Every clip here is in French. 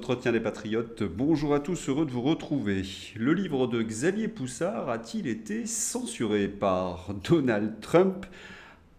l'entretien des patriotes. Bonjour à tous, heureux de vous retrouver. Le livre de Xavier Poussard a-t-il été censuré par Donald Trump?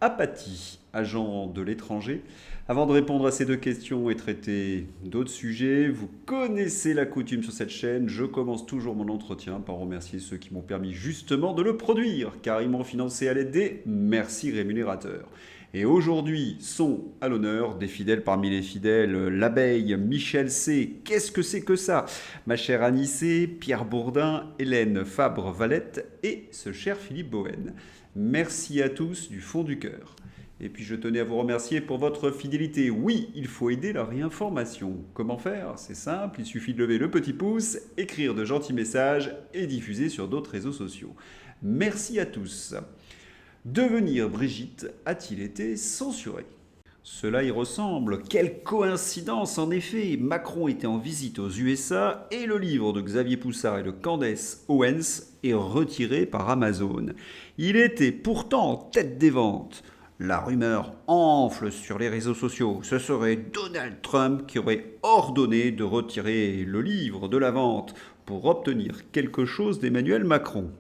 Apathie, agent de l'étranger. Avant de répondre à ces deux questions et traiter d'autres sujets, vous connaissez la coutume sur cette chaîne, je commence toujours mon entretien par remercier ceux qui m'ont permis justement de le produire, car ils m'ont financé à l'aide des merci rémunérateurs. Et aujourd'hui sont à l'honneur des fidèles parmi les fidèles, l'abeille, Michel C. Qu'est-ce que c'est que ça? Ma chère Anissé, Pierre Bourdin, Hélène Fabre-Valette et ce cher Philippe Bohen. Merci à tous du fond du cœur. Et puis je tenais à vous remercier pour votre fidélité. Oui, il faut aider la réinformation. Comment faire? C'est simple, il suffit de lever le petit pouce, écrire de gentils messages et diffuser sur d'autres réseaux sociaux. Merci à tous. Devenir Brigitte a-t-il été censuré? Cela y ressemble. Quelle coïncidence en effet! Macron était en visite aux USA et le livre de Xavier Poussard et de Candace Owens est retiré par Amazon. Il était pourtant en tête des ventes. La rumeur enfle sur les réseaux sociaux. Ce serait Donald Trump qui aurait ordonné de retirer le livre de la vente pour obtenir quelque chose d'Emmanuel Macron.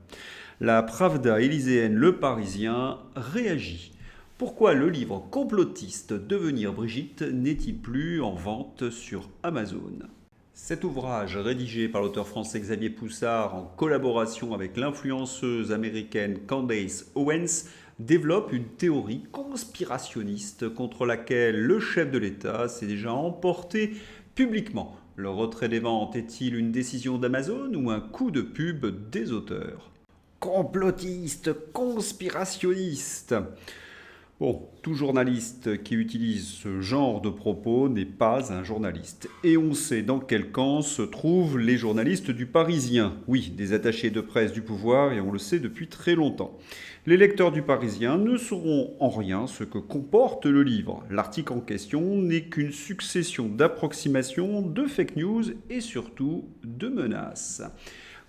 La Pravda élyséenne Le Parisien réagit. Pourquoi le livre complotiste Devenir Brigitte n'est-il plus en vente sur Amazon? Cet ouvrage, rédigé par l'auteur français Xavier Poussard en collaboration avec l'influenceuse américaine Candace Owens, développe une théorie conspirationniste contre laquelle le chef de l'État s'est déjà emporté publiquement. Le retrait des ventes est-il une décision d'Amazon ou un coup de pub des auteurs? Complotiste, conspirationniste. Bon, tout journaliste qui utilise ce genre de propos n'est pas un journaliste. Et on sait dans quel camp se trouvent les journalistes du Parisien. Oui, des attachés de presse du pouvoir, et on le sait depuis très longtemps. Les lecteurs du Parisien ne sauront en rien ce que comporte le livre. L'article en question n'est qu'une succession d'approximations, de fake news et surtout de menaces.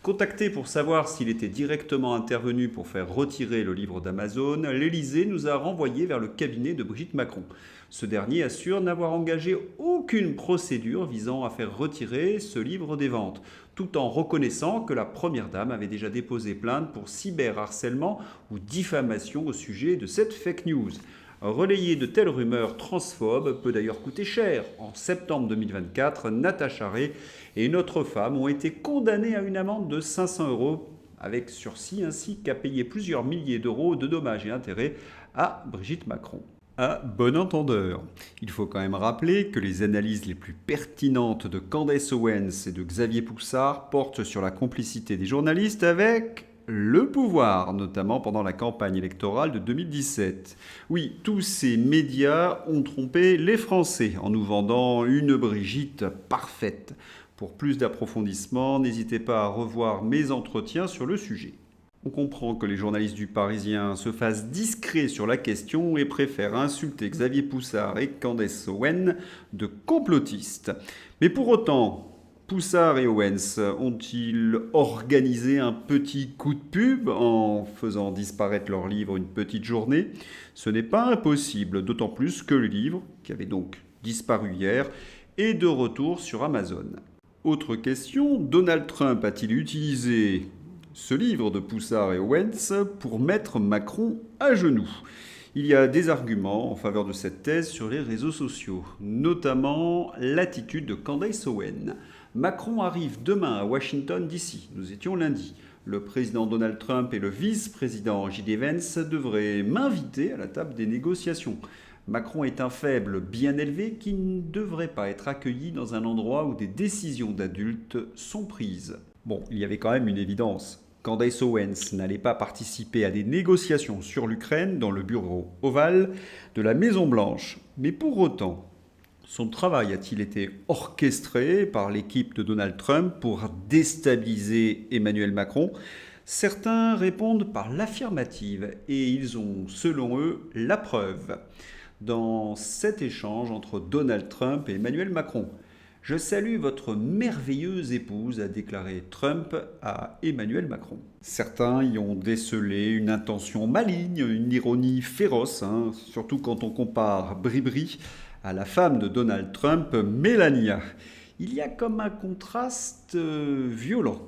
Contacté pour savoir s'il était directement intervenu pour faire retirer le livre d'Amazon, l'Élysée nous a renvoyés vers le cabinet de Brigitte Macron. Ce dernier assure n'avoir engagé aucune procédure visant à faire retirer ce livre des ventes, tout en reconnaissant que la Première Dame avait déjà déposé plainte pour cyberharcèlement ou diffamation au sujet de cette fake news. Relayer de telles rumeurs transphobes peut d'ailleurs coûter cher. En septembre 2024, Natacha Ray et une autre femme ont été condamnées à une amende de 500 € avec sursis ainsi qu'à payer plusieurs milliers d'euros de dommages et intérêts à Brigitte Macron. À bon entendeur, il faut quand même rappeler que les analyses les plus pertinentes de Candace Owens et de Xavier Poussard portent sur la complicité des journalistes avec le pouvoir, notamment pendant la campagne électorale de 2017. Oui, tous ces médias ont trompé les Français en nous vendant une Brigitte parfaite. Pour plus d'approfondissement, n'hésitez pas à revoir mes entretiens sur le sujet. On comprend que les journalistes du Parisien se fassent discrets sur la question et préfèrent insulter Xavier Poussard et Candace Owens de complotistes. Mais pour autant, Poussard et Owens ont-ils organisé un petit coup de pub en faisant disparaître leur livre une petite journée? Ce n'est pas impossible, d'autant plus que le livre, qui avait donc disparu hier, est de retour sur Amazon. Autre question, Donald Trump a-t-il utilisé ce livre de Poussard et Owens pour mettre Macron à genoux? Il y a des arguments en faveur de cette thèse sur les réseaux sociaux, notamment l'attitude de Candace Owens. Macron arrive demain à Washington DC, nous étions lundi. Le président Donald Trump et le vice-président J.D. Vance devraient m'inviter à la table des négociations. Macron est un faible bien élevé qui ne devrait pas être accueilli dans un endroit où des décisions d'adultes sont prises. Bon, il y avait quand même une évidence. Candace Owens n'allait pas participer à des négociations sur l'Ukraine dans le bureau ovale de la Maison-Blanche. Mais pour autant, son travail a-t-il été orchestré par l'équipe de Donald Trump pour déstabiliser Emmanuel Macron? Certains répondent par l'affirmative et ils ont, selon eux, la preuve dans cet échange entre Donald Trump et Emmanuel Macron. « Je salue votre merveilleuse épouse », a déclaré Trump à Emmanuel Macron. Certains y ont décelé une intention maligne, une ironie féroce, surtout quand on compare Bribri à la femme de Donald Trump, Melania. il y a comme un contraste violent.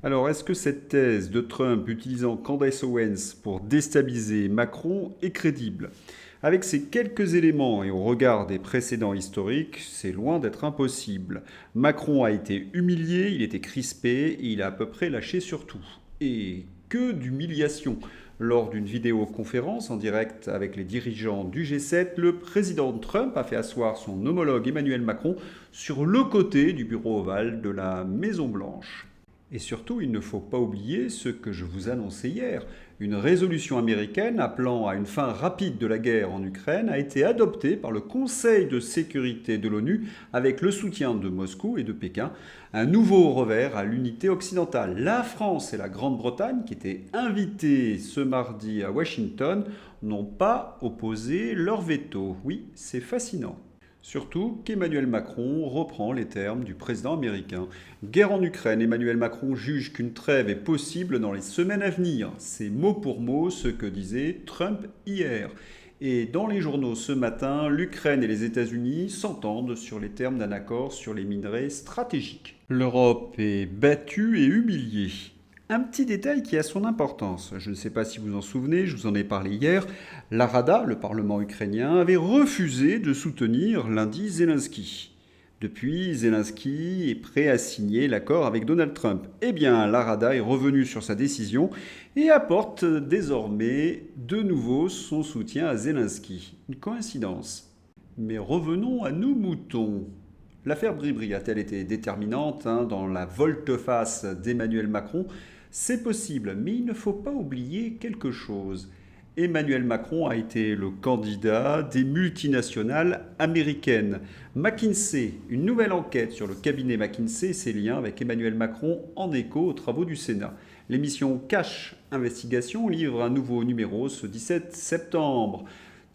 Alors, est-ce que cette thèse de Trump utilisant Candace Owens pour déstabiliser Macron est crédible? Avec ces quelques éléments et au regard des précédents historiques, c'est loin d'être impossible. Macron a été humilié, il était crispé et il a à peu près lâché sur tout. Et que d'humiliation! Lors d'une vidéoconférence en direct avec les dirigeants du G7, le président Trump a fait asseoir son homologue Emmanuel Macron sur le côté du bureau ovale de la Maison-Blanche. Et surtout, il ne faut pas oublier ce que je vous annonçais hier. Une résolution américaine appelant à une fin rapide de la guerre en Ukraine a été adoptée par le Conseil de sécurité de l'ONU avec le soutien de Moscou et de Pékin. Un nouveau revers à l'unité occidentale. La France et la Grande-Bretagne, qui étaient invitées ce mardi à Washington, n'ont pas opposé leur veto. Oui, c'est fascinant. Surtout qu'Emmanuel Macron reprend les termes du président américain. Guerre en Ukraine, Emmanuel Macron juge qu'une trêve est possible dans les semaines à venir. C'est mot pour mot ce que disait Trump hier. Et dans les journaux ce matin, l'Ukraine et les États-Unis s'entendent sur les termes d'un accord sur les minerais stratégiques. L'Europe est battue et humiliée. Un petit détail qui a son importance. Je ne sais pas si vous en souvenez, je vous en ai parlé hier. La Rada, le Parlement ukrainien, avait refusé de soutenir lundi Zelensky. Depuis, Zelensky est prêt à signer l'accord avec Donald Trump. Eh bien, la Rada est revenue sur sa décision et apporte désormais de nouveau son soutien à Zelensky. Une coïncidence. Mais revenons à nos moutons. L'affaire Bribri a-t-elle été déterminante dans la volte-face d'Emmanuel Macron? C'est possible, mais il ne faut pas oublier quelque chose. Emmanuel Macron a été le candidat des multinationales américaines. McKinsey, une nouvelle enquête sur le cabinet McKinsey et ses liens avec Emmanuel Macron en écho aux travaux du Sénat. L'émission Cash Investigation livre un nouveau numéro ce 17 septembre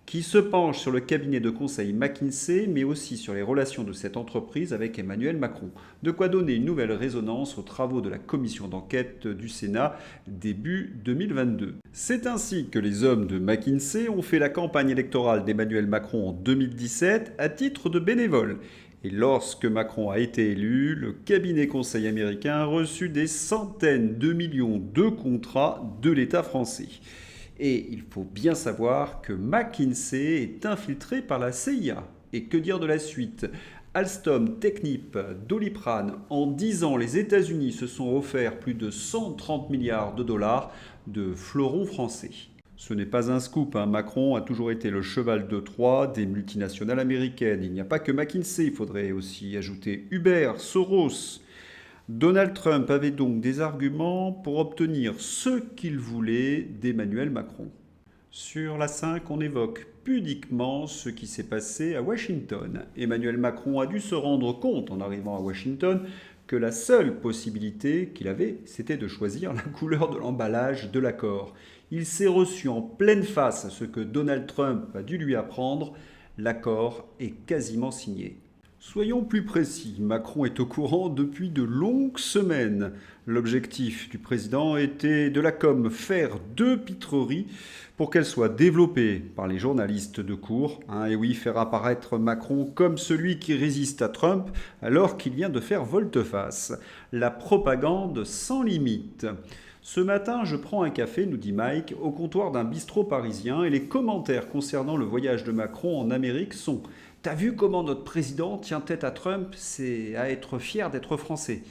qui se penche sur le cabinet de conseil McKinsey, mais aussi sur les relations de cette entreprise avec Emmanuel Macron. De quoi donner une nouvelle résonance aux travaux de la commission d'enquête du Sénat début 2022. C'est ainsi que les hommes de McKinsey ont fait la campagne électorale d'Emmanuel Macron en 2017 à titre de bénévole. Et lorsque Macron a été élu, le cabinet conseil américain a reçu des centaines de millions de contrats de l'État français. Et il faut bien savoir que McKinsey est infiltré par la CIA. Et que dire de la suite? Alstom, Technip, Doliprane, en 10 ans, les États-Unis se sont offerts plus de 130 milliards de dollars de fleurons français. Ce n'est pas un scoop, Macron a toujours été le cheval de Troie des multinationales américaines. Il n'y a pas que McKinsey, il faudrait aussi ajouter Uber, Soros. Donald Trump avait donc des arguments pour obtenir ce qu'il voulait d'Emmanuel Macron. Sur la 5, on évoque pudiquement ce qui s'est passé à Washington. Emmanuel Macron a dû se rendre compte en arrivant à Washington que la seule possibilité qu'il avait, c'était de choisir la couleur de l'emballage de l'accord. Il s'est reçu en pleine face à ce que Donald Trump a dû lui apprendre. L'accord est quasiment signé. Soyons plus précis, Macron est au courant depuis de longues semaines. L'objectif du président était de la com faire deux pitreries pour qu'elles soient développées par les journalistes de cour. Et oui, faire apparaître Macron comme celui qui résiste à Trump alors qu'il vient de faire volte-face. La propagande sans limite. Ce matin, je prends un café, nous dit Mike, au comptoir d'un bistrot parisien et les commentaires concernant le voyage de Macron en Amérique sont « T'as vu comment notre président tient tête à Trump? C'est à être fier d'être français. »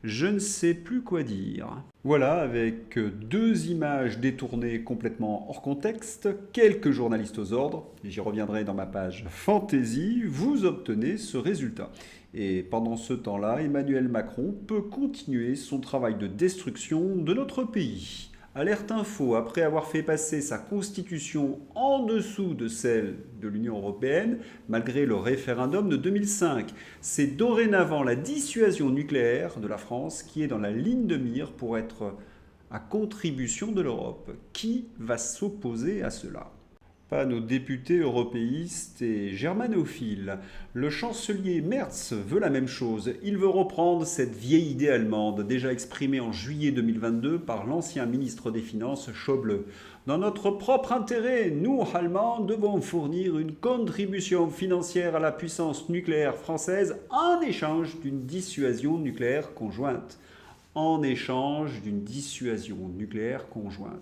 Je ne sais plus quoi dire. Voilà, avec deux images détournées complètement hors contexte, quelques journalistes aux ordres, j'y reviendrai dans ma page Fantasy, vous obtenez ce résultat. Et pendant ce temps-là, Emmanuel Macron peut continuer son travail de destruction de notre pays. Alerte Info, après avoir fait passer sa constitution en dessous de celle de l'Union européenne, malgré le référendum de 2005, c'est dorénavant la dissuasion nucléaire de la France qui est dans la ligne de mire pour être à contribution de l'Europe. Qui va s'opposer à cela ? Pas nos députés européistes et germanophiles. Le chancelier Merz veut la même chose. Il veut reprendre cette vieille idée allemande, déjà exprimée en juillet 2022 par l'ancien ministre des Finances Schäuble. Dans notre propre intérêt, nous, Allemands, devons fournir une contribution financière à la puissance nucléaire française en échange d'une dissuasion nucléaire conjointe. En échange d'une dissuasion nucléaire conjointe.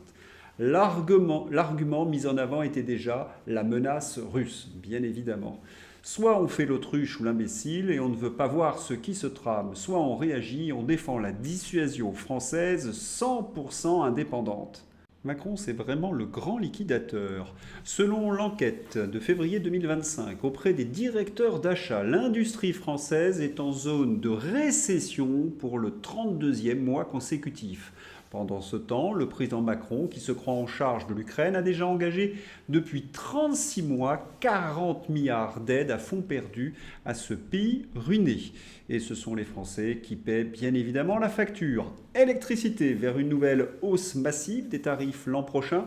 L'argument mis en avant était déjà la menace russe, bien évidemment. Soit on fait l'autruche ou l'imbécile et on ne veut pas voir ce qui se trame, soit on réagit, on défend la dissuasion française 100% indépendante. Macron, c'est vraiment le grand liquidateur. Selon l'enquête de février 2025 auprès des directeurs d'achat, l'industrie française est en zone de récession pour le 32e mois consécutif. Pendant ce temps, le président Macron, qui se croit en charge de l'Ukraine, a déjà engagé depuis 36 mois 40 milliards d'aides à fonds perdus à ce pays ruiné. Et ce sont les Français qui paient bien évidemment la facture. Électricité vers une nouvelle hausse massive des tarifs l'an prochain.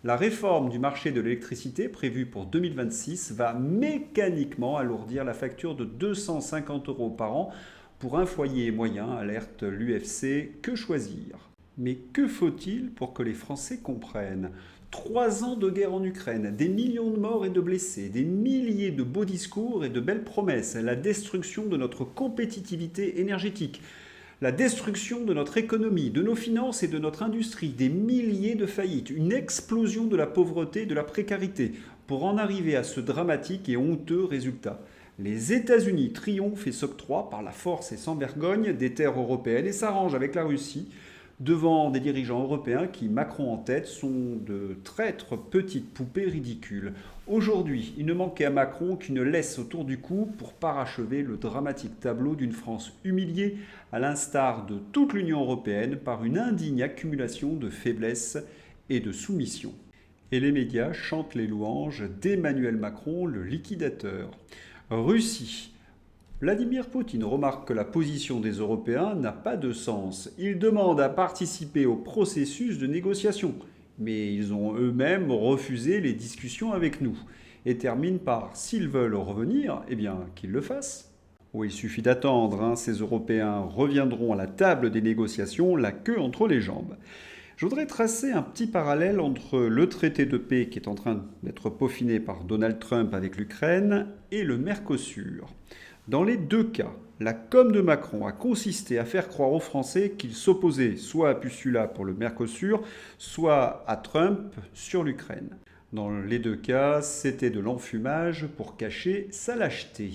La réforme du marché de l'électricité prévue pour 2026 va mécaniquement alourdir la facture de 250 € par an pour un foyer moyen, alerte l'UFC. Que choisir ? Mais que faut-il pour que les Français comprennent ? 3 ans de guerre en Ukraine, des millions de morts et de blessés, des milliers de beaux discours et de belles promesses, la destruction de notre compétitivité énergétique, la destruction de notre économie, de nos finances et de notre industrie, des milliers de faillites, une explosion de la pauvreté et de la précarité, pour en arriver à ce dramatique et honteux résultat. Les États-Unis triomphent et s'octroient par la force et sans vergogne des terres européennes et s'arrangent avec la Russie devant des dirigeants européens qui, Macron en tête, sont de traîtres petites poupées ridicules. Aujourd'hui, il ne manquait à Macron qu'une laisse autour du cou pour parachever le dramatique tableau d'une France humiliée, à l'instar de toute l'Union européenne, par une indigne accumulation de faiblesses et de soumission. Et les médias chantent les louanges d'Emmanuel Macron, le liquidateur. Russie. Vladimir Poutine remarque que la position des Européens n'a pas de sens. Il demande à participer au processus de négociation. Mais ils ont eux-mêmes refusé les discussions avec nous. Et termine par « s'ils veulent revenir, eh bien qu'ils le fassent ». Oh, il suffit d'attendre, ces Européens reviendront à la table des négociations, la queue entre les jambes. Je voudrais tracer un petit parallèle entre le traité de paix qui est en train d'être peaufiné par Donald Trump avec l'Ukraine et le Mercosur. Dans les deux cas, la com de Macron a consisté à faire croire aux Français qu'il s'opposait soit à Ursula pour le Mercosur, soit à Trump sur l'Ukraine. Dans les deux cas, c'était de l'enfumage pour cacher sa lâcheté.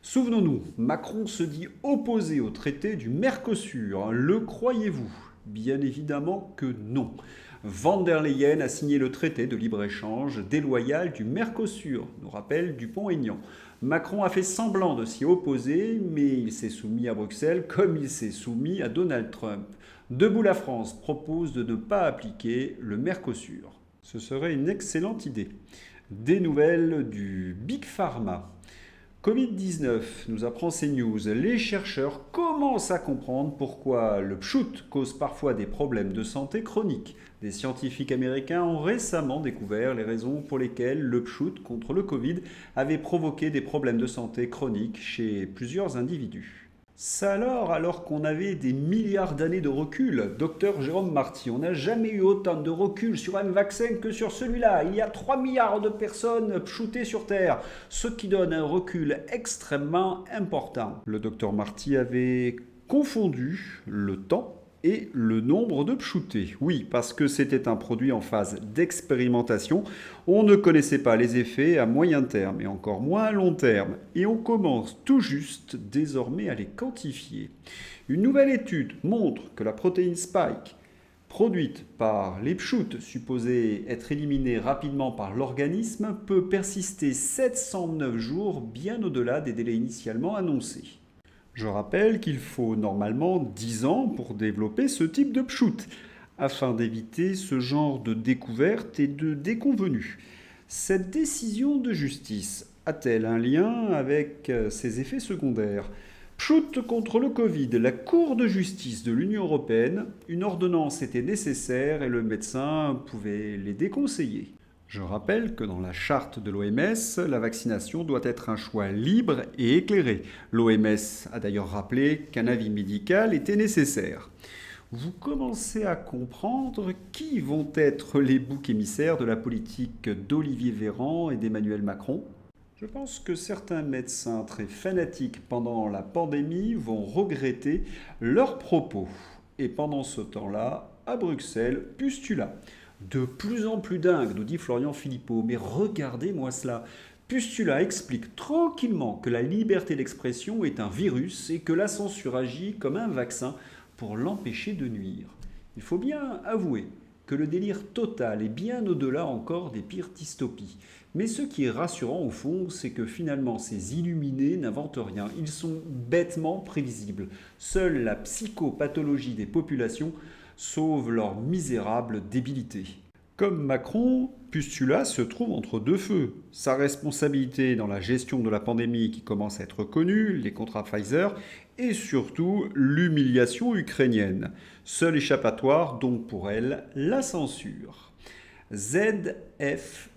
Souvenons-nous, Macron se dit opposé au traité du Mercosur. Le croyez-vous ? Bien évidemment que non. Van der Leyen a signé le traité de libre-échange déloyal du Mercosur, nous rappelle Dupont-Aignan. Macron a fait semblant de s'y opposer, mais il s'est soumis à Bruxelles comme il s'est soumis à Donald Trump. Debout la France propose de ne pas appliquer le Mercosur. Ce serait une excellente idée. Des nouvelles du Big Pharma. Covid-19 nous apprend CNews. Les chercheurs commencent à comprendre pourquoi le pchout cause parfois des problèmes de santé chroniques. Des scientifiques américains ont récemment découvert les raisons pour lesquelles le pchout contre le Covid avait provoqué des problèmes de santé chroniques chez plusieurs individus. Ça alors qu'on avait des milliards d'années de recul, docteur Jérôme Marty, on n'a jamais eu autant de recul sur un vaccin que sur celui-là. Il y a 3 milliards de personnes pchoutées sur Terre, ce qui donne un recul extrêmement important. Le docteur Marty avait confondu le temps et le nombre de pchoutés. Oui, parce que c'était un produit en phase d'expérimentation. On ne connaissait pas les effets à moyen terme et encore moins à long terme. Et on commence tout juste désormais à les quantifier. Une nouvelle étude montre que la protéine Spike, produite par les pchouts supposés être éliminés rapidement par l'organisme, peut persister 709 jours, bien au-delà des délais initialement annoncés. Je rappelle qu'il faut normalement 10 ans pour développer ce type de pchouts, afin d'éviter ce genre de découverte et de déconvenus. Cette décision de justice a-t-elle un lien avec ses effets secondaires ? Pchouts contre le Covid, la Cour de justice de l'Union européenne, une ordonnance était nécessaire et le médecin pouvait les déconseiller. Je rappelle que dans la charte de l'OMS, la vaccination doit être un choix libre et éclairé. L'OMS a d'ailleurs rappelé qu'un avis médical était nécessaire. Vous commencez à comprendre qui vont être les boucs émissaires de la politique d'Olivier Véran et d'Emmanuel Macron? Je pense que certains médecins très fanatiques pendant la pandémie vont regretter leurs propos. Et pendant ce temps-là, à Bruxelles, Pustula. De plus en plus dingue, nous dit Florian Philippot. Mais regardez-moi cela. Pustula explique tranquillement que la liberté d'expression est un virus et que la censure agit comme un vaccin pour l'empêcher de nuire. Il faut bien avouer que le délire total est bien au-delà encore des pires dystopies. Mais ce qui est rassurant au fond, c'est que finalement ces illuminés n'inventent rien. Ils sont bêtement prévisibles. Seule la psychopathologie des populations sauve leur misérable débilité. Comme Macron, Pustula se trouve entre deux feux. Sa responsabilité dans la gestion de la pandémie qui commence à être connue, les contrats Pfizer, et surtout l'humiliation ukrainienne. Seul échappatoire donc pour elle, la censure. ZFE,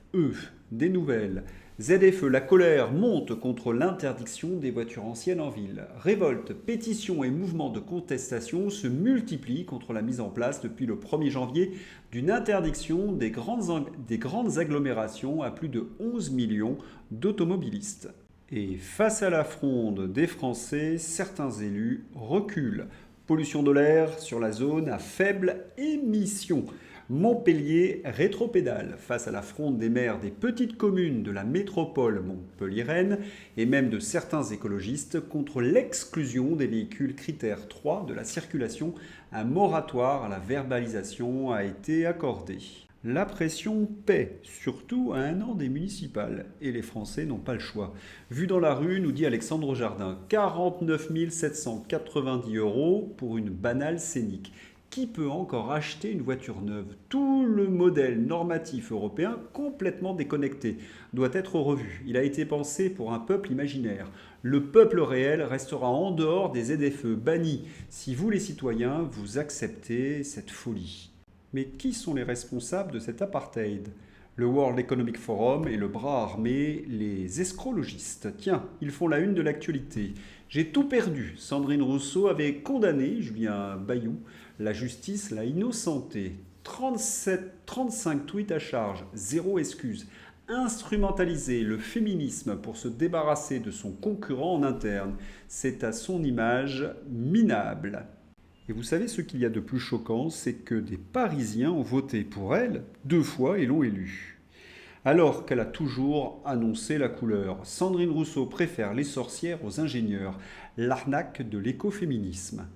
des nouvelles. ZFE, la colère monte contre l'interdiction des voitures anciennes en ville. Révoltes, pétitions et mouvements de contestation se multiplient contre la mise en place depuis le 1er janvier d'une interdiction des grandes agglomérations à plus de 11 millions d'automobilistes. Et face à la fronde des Français, certains élus reculent. Pollution de l'air sur la zone à faible émission. Montpellier rétropédale face à la fronde des maires des petites communes de la métropole montpelliéraine et même de certains écologistes contre l'exclusion des véhicules critère 3 de la circulation. Un moratoire à la verbalisation a été accordé. La pression paie, surtout à 1 an des municipales. Et les Français n'ont pas le choix. Vu dans la rue, nous dit Alexandre Jardin, 49 790 € pour une banale scénique. Qui peut encore acheter une voiture neuve? Tout le modèle normatif européen, complètement déconnecté, doit être revu. Il a été pensé pour un peuple imaginaire. Le peuple réel restera en dehors des ZFE bannis si vous, les citoyens, vous acceptez cette folie. Mais qui sont les responsables de cet apartheid? Le World Economic Forum et le bras armé, les escrologistes. Tiens, ils font la une de l'actualité. J'ai tout perdu. Sandrine Rousseau avait condamné Julien Bayou. La justice l'a innocenté. 35 tweets à charge, 0 excuse. Instrumentaliser le féminisme pour se débarrasser de son concurrent en interne. C'est à son image minable. Et vous savez ce qu'il y a de plus choquant, c'est que des Parisiens ont voté pour elle 2 fois et l'ont élue. Alors qu'elle a toujours annoncé la couleur, Sandrine Rousseau préfère les sorcières aux ingénieurs, l'arnaque de l'écoféminisme.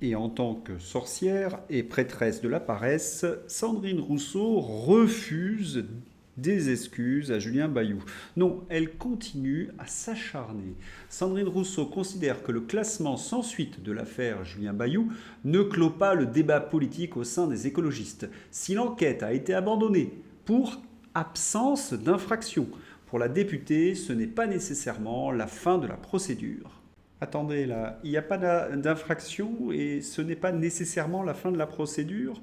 Et en tant que sorcière et prêtresse de la paresse, Sandrine Rousseau refuse des excuses à Julien Bayou. Non, elle continue à s'acharner. Sandrine Rousseau considère que le classement sans suite de l'affaire Julien Bayou ne clôt pas le débat politique au sein des écologistes. Si l'enquête a été abandonnée pour absence d'infraction, pour la députée, ce n'est pas nécessairement la fin de la procédure. Attendez là, il n'y a pas d'infraction et ce n'est pas nécessairement la fin de la procédure?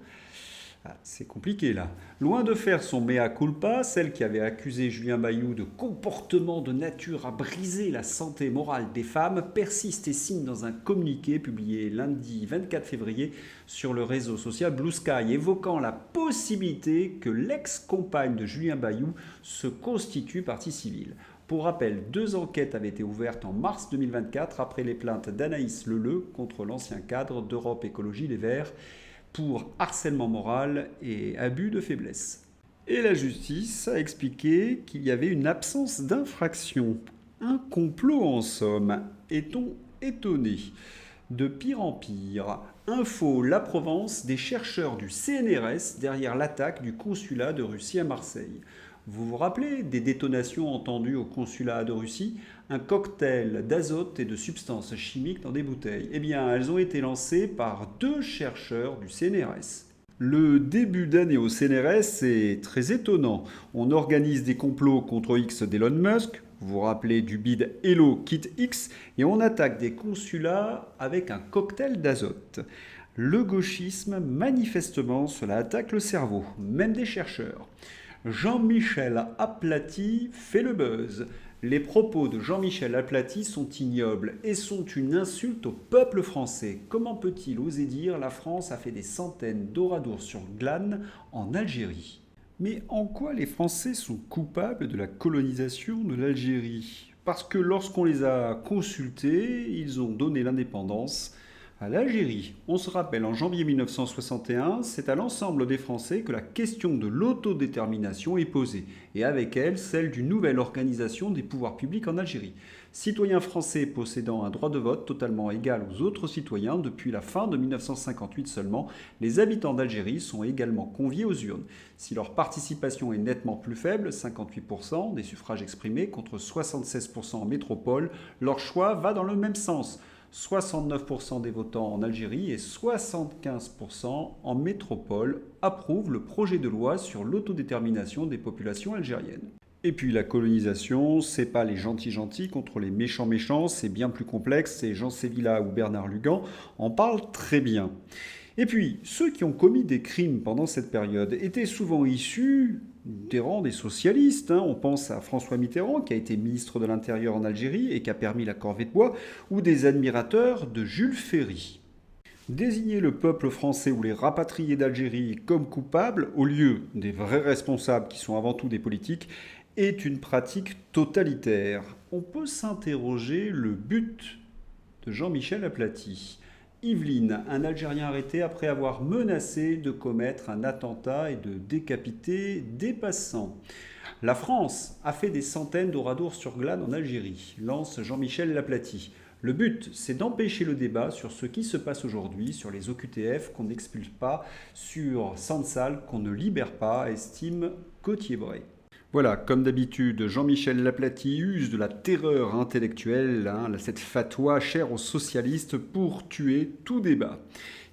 C'est compliqué là. Loin de faire son mea culpa, celle qui avait accusé Julien Bayou de comportement de nature à briser la santé morale des femmes persiste et signe dans un communiqué publié lundi 24 février sur le réseau social Blue Sky, évoquant la possibilité que l'ex-compagne de Julien Bayou se constitue partie civile. Pour rappel, 2 enquêtes avaient été ouvertes en mars 2024 après les plaintes d'Anaïs Leleu contre l'ancien cadre d'Europe Écologie Les Verts pour harcèlement moral et abus de faiblesse. Et la justice a expliqué qu'il y avait une absence d'infraction. Un complot en somme. Est-on étonné? De pire en pire. Info La Provence, des chercheurs du CNRS derrière l'attaque du consulat de Russie à Marseille. Vous vous rappelez des détonations entendues au consulat de Russie? Un cocktail d'azote et de substances chimiques dans des bouteilles. Eh bien, elles ont été lancées par 2 chercheurs du CNRS. Le début d'année au CNRS est très étonnant. On organise des complots contre X d'Elon Musk, vous vous rappelez du bid Hello Kit X, et on attaque des consulats avec un cocktail d'azote. Le gauchisme, manifestement, cela attaque le cerveau, même des chercheurs. Jean-Michel Aplati fait le buzz. Les propos de Jean-Michel Aplati sont ignobles et sont une insulte au peuple français. Comment peut-il oser dire la France a fait des centaines d'oradours sur glane en Algérie? Mais en quoi les Français sont coupables de la colonisation de l'Algérie? Parce que lorsqu'on les a consultés, ils ont donné l'indépendance à l'Algérie. On se rappelle, en janvier 1961, c'est à l'ensemble des Français que la question de l'autodétermination est posée, et avec elle, celle d'une nouvelle organisation des pouvoirs publics en Algérie. Citoyens français possédant un droit de vote totalement égal aux autres citoyens, depuis la fin de 1958 seulement, les habitants d'Algérie sont également conviés aux urnes. Si leur participation est nettement plus faible, 58% des suffrages exprimés contre 76% en métropole, leur choix va dans le même sens. 69% des votants en Algérie et 75% en métropole approuvent le projet de loi sur l'autodétermination des populations algériennes. Et puis la colonisation, c'est pas les gentils contre les méchants, c'est bien plus complexe, et Jean Sévilla ou Bernard Lugan en parlent très bien. Et puis, ceux qui ont commis des crimes pendant cette période étaient souvent issus des rangs des socialistes. On pense à François Mitterrand, qui a été ministre de l'Intérieur en Algérie et qui a permis la corvée de bois, ou des admirateurs de Jules Ferry. Désigner le peuple français ou les rapatriés d'Algérie comme coupables, au lieu des vrais responsables qui sont avant tout des politiques, est une pratique totalitaire. On peut s'interroger le but de Jean-Michel Aplati. Yveline, un Algérien arrêté après avoir menacé de commettre un attentat et de décapiter des passants. La France a fait des centaines d'oradours sur glane en Algérie, lance Jean-Michel Aplati. Le but, c'est d'empêcher le débat sur ce qui se passe aujourd'hui, sur les OQTF qu'on n'expulse pas, sur Sansal qu'on ne libère pas, estime Gauthier-Bray. Voilà, comme d'habitude, Jean-Michel Aplati use de la terreur intellectuelle, cette fatwa chère aux socialistes pour tuer tout débat.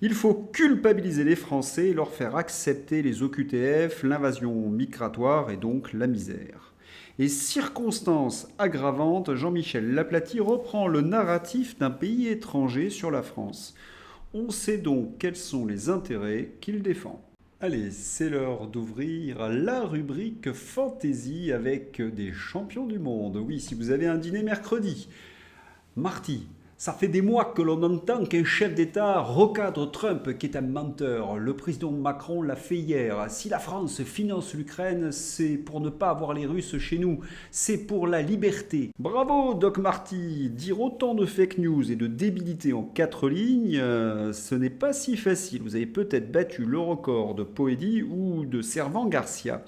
Il faut culpabiliser les Français et leur faire accepter les OQTF, l'invasion migratoire et donc la misère. Et circonstance aggravante, Jean-Michel Aplati reprend le narratif d'un pays étranger sur la France. On sait donc quels sont les intérêts qu'il défend. Allez, c'est l'heure d'ouvrir la rubrique Fantasy avec des champions du monde. Oui, si vous avez un dîner mercredi. Marty, ça fait des mois que l'on entend qu'un chef d'État recadre Trump qui est un menteur. Le président Macron l'a fait hier. Si la France finance l'Ukraine, c'est pour ne pas avoir les Russes chez nous. C'est pour la liberté. Bravo Doc Marty. Dire autant de fake news et de débilité en 4 lignes, ce n'est pas si facile. Vous avez peut-être battu le record de Poédi ou de Servan Garcia.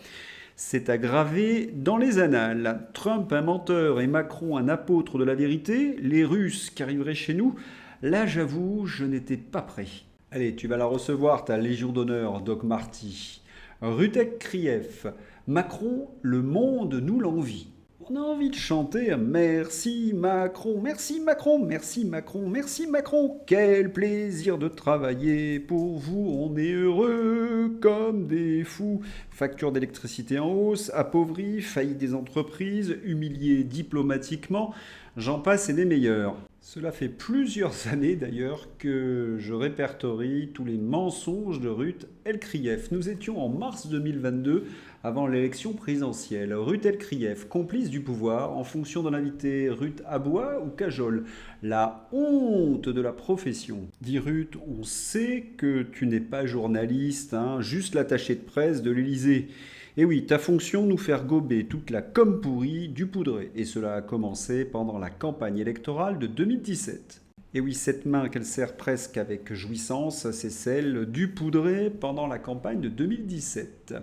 C'est à graver dans les annales. Trump un menteur et Macron un apôtre de la vérité, les Russes qui arriveraient chez nous, là j'avoue, je n'étais pas prêt. Allez, tu vas la recevoir, ta Légion d'honneur, Doc Marty. Rutek Krief, Macron, le monde nous l'envie. On a envie de chanter merci Macron, merci Macron, merci Macron, merci Macron. Quel plaisir de travailler pour vous, on est heureux comme des fous. Facture d'électricité en hausse, appauvrie, faillite des entreprises, humiliés diplomatiquement, j'en passe et des meilleurs. Cela fait plusieurs années d'ailleurs que je répertorie tous les mensonges de Ruth Elkrief. Nous étions en mars 2022 avant l'élection présidentielle. Ruth Elkrief, complice du pouvoir en fonction de l'invité Ruth Aboua ou Cajol. La honte de la profession. Dit Ruth, on sait que tu n'es pas journaliste, juste l'attaché de presse de l'Élysée. Et oui, ta fonction, nous faire gober toute la com pourrie du poudré. Et cela a commencé pendant la campagne électorale de 2017. Et oui, cette main qu'elle serre presque avec jouissance, c'est celle du poudré pendant la campagne de 2017.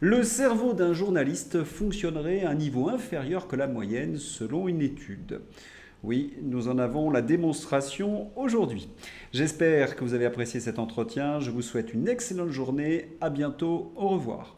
Le cerveau d'un journaliste fonctionnerait à un niveau inférieur que la moyenne selon une étude. Oui, nous en avons la démonstration aujourd'hui. J'espère que vous avez apprécié cet entretien. Je vous souhaite une excellente journée. À bientôt. Au revoir.